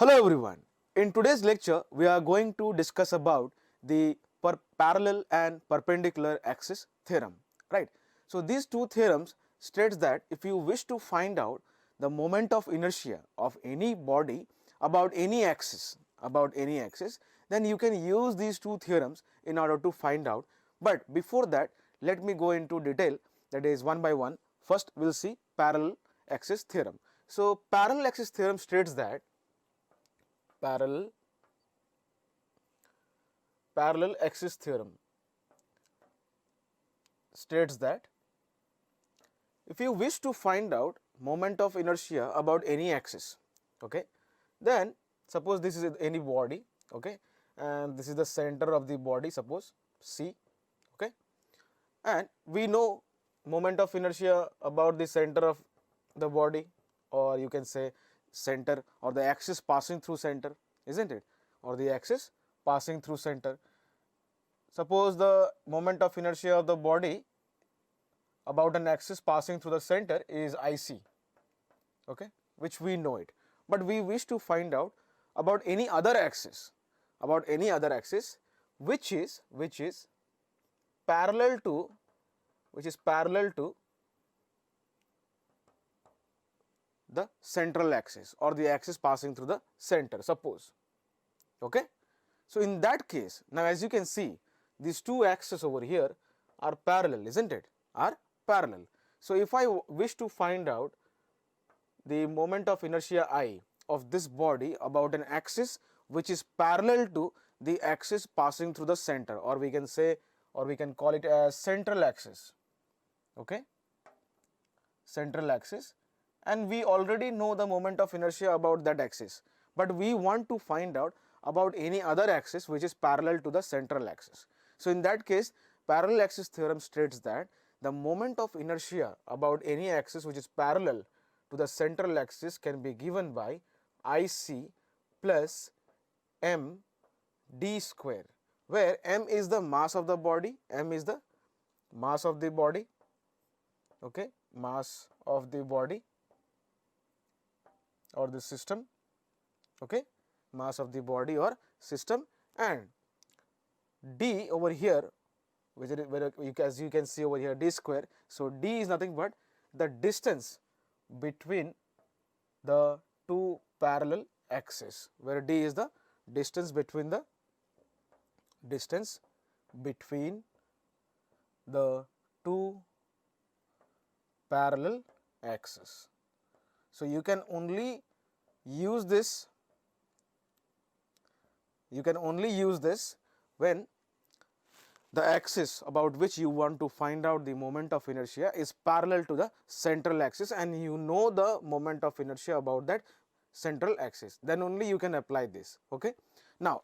Hello everyone. In today's lecture, we are going to discuss about the parallel and perpendicular axis theorem, right? So these two theorems states that if you wish to find out the moment of inertia of any body about any axis, then you can use these two theorems in order to find out. But before that, let me go into detail, that is one by one. First, we'll see parallel axis theorem. So parallel axis theorem states that parallel axis theorem states that if you wish to find out moment of inertia about any axis, okay, then suppose this is any body, okay, and this is the center of the body, suppose C, okay, and we know moment of inertia about the center of the body, or you can say center or the axis passing through center, isn't it, or the axis passing through center. Suppose the moment of inertia of the body about an axis passing through the center is IC, okay, which we know it, but we wish to find out about any other axis, which is parallel to the central axis or the axis passing through the center, suppose, okay. So in that case, now as you can see, these two axes over here are parallel, isn't it, are parallel. So if I wish to find out the moment of inertia I of this body about an axis which is parallel to the axis passing through the center, or we can say, or we can call it as central axis, okay, central axis, and we already know the moment of inertia about that axis, but we want to find out about any other axis which is parallel to the central axis. So in that case, parallel axis theorem states that the moment of inertia about any axis which is parallel to the central axis can be given by IC plus m d square, where m is the mass of the body, okay, mass of the body or the system, okay, mass of the body or system, and d over here, which is where as you can see over here, d square. So d is nothing but the distance between the two parallel axes, where d is the distance between the two parallel axes. So you can only use this when the axis about which you want to find out the moment of inertia is parallel to the central axis, and you know the moment of inertia about that central axis, then only you can apply this, okay. Now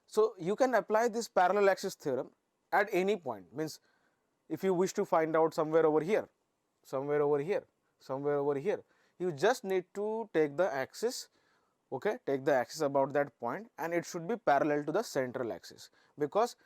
so you can apply this parallel axis theorem at any point, means if you wish to find out somewhere over here, you just need to take the axis, okay, take the axis about that point, and it should be parallel to the central axis, because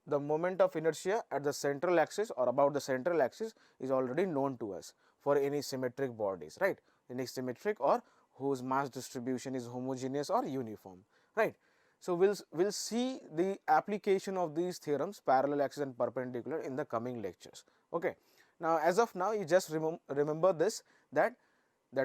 the moment of inertia at the central axis or about the central axis is already known to us for any symmetric bodies, right, any symmetric or whose mass distribution is homogeneous or uniform, right. So we'll see the application of these theorems, parallel axis and perpendicular, in the coming lectures, okay. Now as of now, you just remember this, that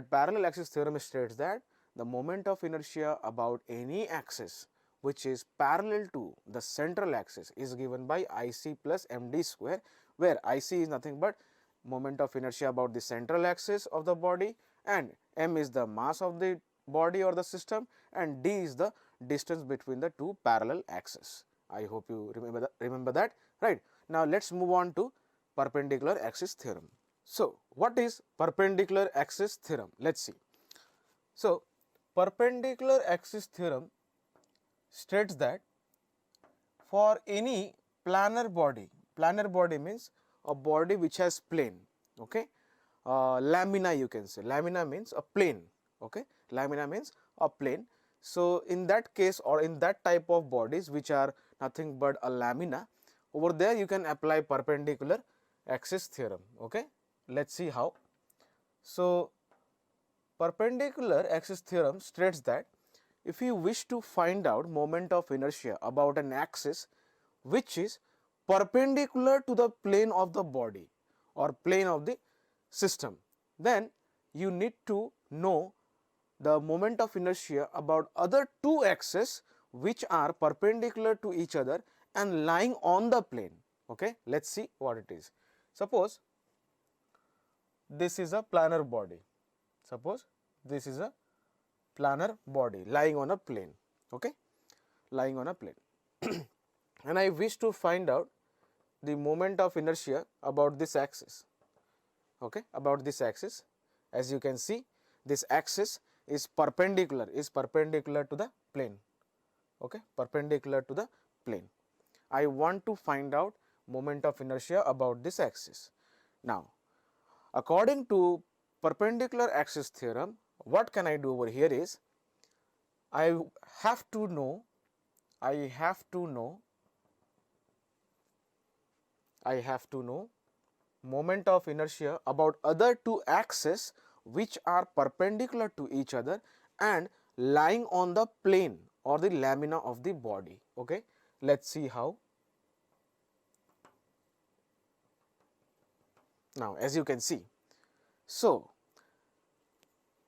parallel axis theorem states that the moment of inertia about any axis which is parallel to the central axis is given by IC plus md square, where IC is nothing but moment of inertia about the central axis of the body, and m is the mass of the body or the system, and d is the distance between the two parallel axes. I hope you remember that, right. Now let's move on to perpendicular axis theorem. So what is perpendicular axis theorem? Let's see. So perpendicular axis theorem states that for any planar body means a body which has plane, okay, lamina, you can say, lamina means a plane, okay, lamina means a plane. So in that case, or in that type of bodies which are nothing but a lamina, over there you can apply perpendicular axis theorem, okay. Let's see how. So perpendicular axis theorem states that if you wish to find out moment of inertia about an axis which is perpendicular to the plane of the body or plane of the system, then you need to know the moment of inertia about other two axes which are perpendicular to each other and lying on the plane. Okay, let's see what it is. Suppose this is a planar body. Suppose this is a planar body lying on a plane. Okay, lying on a plane. And I wish to find out the moment of inertia about this axis. Okay, about this axis. As you can see, this axis is perpendicular to the plane. Okay, perpendicular to the plane. I want to find out moment of inertia about this axis. Now, according to perpendicular axis theorem, what can I do over here is I have to know moment of inertia about other two axes which are perpendicular to each other and lying on the plane or the lamina of the body. Okay, let's see how. Now, as you can see, so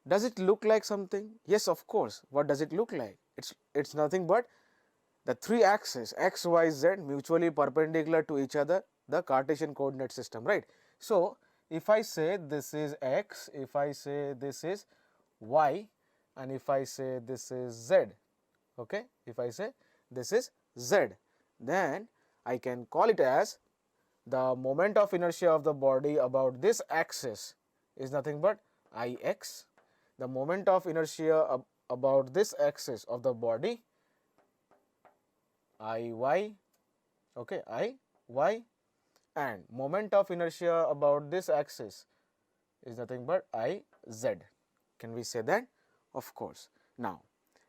does it look like something? Yes, of course. What does it look like? It's nothing but the three axes x, y, z mutually perpendicular to each other, the Cartesian coordinate system, right? So, if I say this is x, if I say this is y, and if I say this is z, okay, if I say this is z, then I can call it as the moment of inertia of the body about this axis is nothing but Ix. The moment of inertia about this axis of the body Iy, okay, Iy, and moment of inertia about this axis is nothing but Iz. Can we say that? Of course. Now,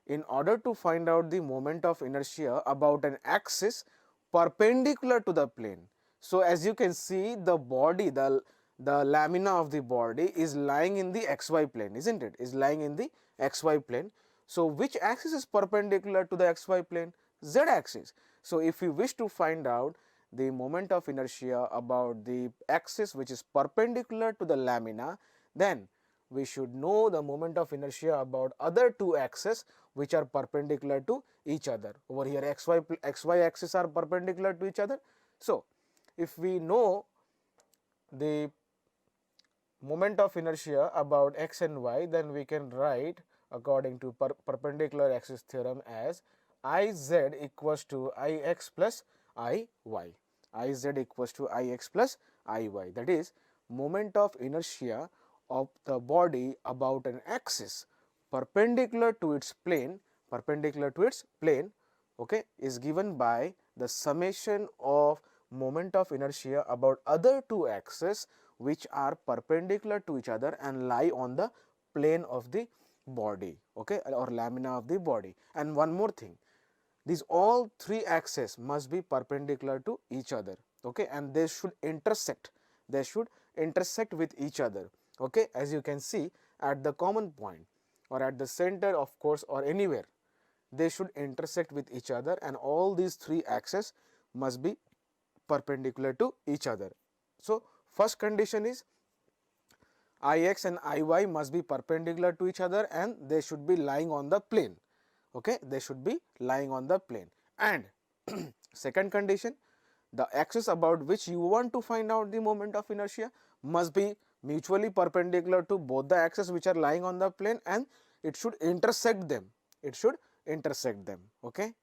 in order to find out the moment of inertia about an axis perpendicular to the plane, so as you can see, the body, the lamina of the body is lying in the xy plane, isn't it? Is lying in the xy plane. So, which axis is perpendicular to the xy plane? Z axis. So, if we wish to find out the moment of inertia about the axis which is perpendicular to the lamina, then we should know the moment of inertia about other two axes which are perpendicular to each other. Over here xy axis are perpendicular to each other. So, if we know the moment of inertia about x and y, then we can write according to perpendicular axis theorem as Iz equals to Ix plus Iy. Iz equals to Ix plus Iy. That is, moment of inertia of the body about an axis perpendicular to its plane, okay, is given by the summation of moment of inertia about other two axes which are perpendicular to each other and lie on the plane of the body, okay, or lamina of the body. And one more thing, these all three axes must be perpendicular to each other, okay, and they should intersect with each other, okay. As you can see, at the common point or at the center, of course, or anywhere, they should intersect with each other, and all these three axes must be perpendicular to each other. So, first condition is Ix and Iy must be perpendicular to each other and they should be lying on the plane, okay, they should be lying on the plane. And second condition, the axis about which you want to find out the moment of inertia must be mutually perpendicular to both the axes which are lying on the plane, and it should intersect them, okay.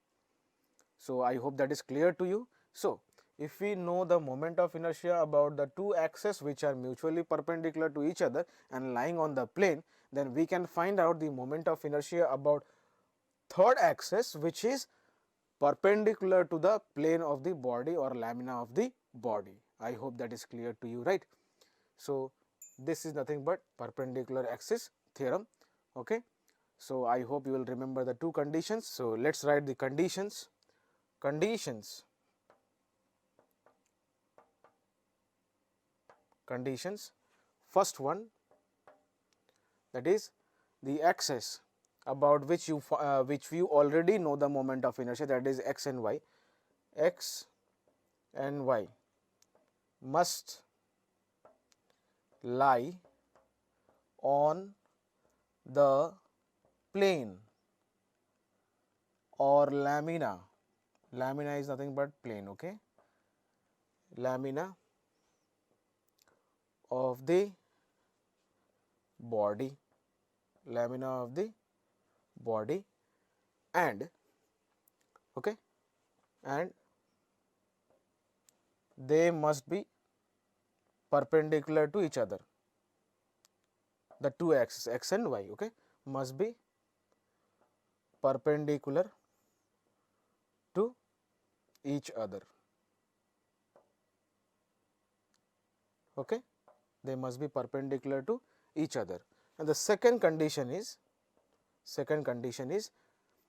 So, I hope that is clear to you. So, if we know the moment of inertia about the two axes which are mutually perpendicular to each other and lying on the plane, then we can find out the moment of inertia about third axis which is perpendicular to the plane of the body or lamina of the body. I hope that is clear to you, right? So, this is nothing but perpendicular axis theorem, okay. So, I hope you will remember the two conditions. So, let us write the conditions. Conditions. First one, that is the axis about which you already know the moment of inertia, that is x and y. X and y must lie on the plane or lamina. Lamina is nothing but plane, okay? Lamina of the body, lamina of the body, and okay, and they must be perpendicular to each other. The two axes x and y, okay, must be perpendicular to each other. Okay, they must be perpendicular to each other. And the second condition is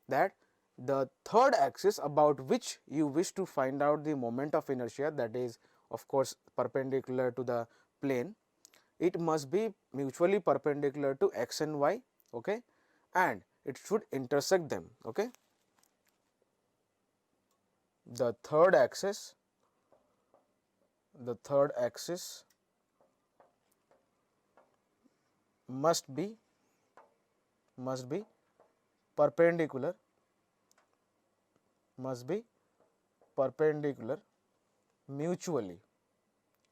that the third axis about which you wish to find out the moment of inertia, that is of course perpendicular to the plane, it must be mutually perpendicular to x and y, okay, and it should intersect them, okay. The third axis must be perpendicular mutually.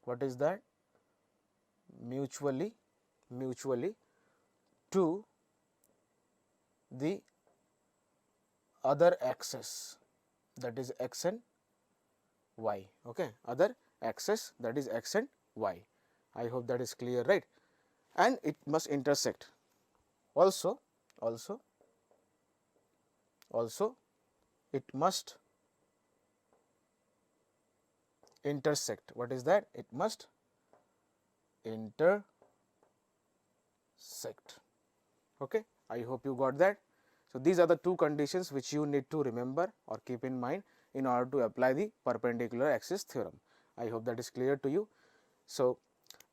What is that? Mutually to the other axis, that is x and y, okay, other axis, that is x and y. I hope that is clear, right? And it must intersect. Also it must intersect. What is that? It must intersect. Okay, I hope you got that. So these are the two conditions which you need to remember or keep in mind in order to apply the perpendicular axis theorem. I hope that is clear to you. So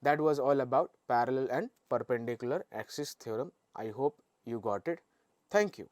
that was all about parallel and perpendicular axis theorem. I hope you got it. Thank you.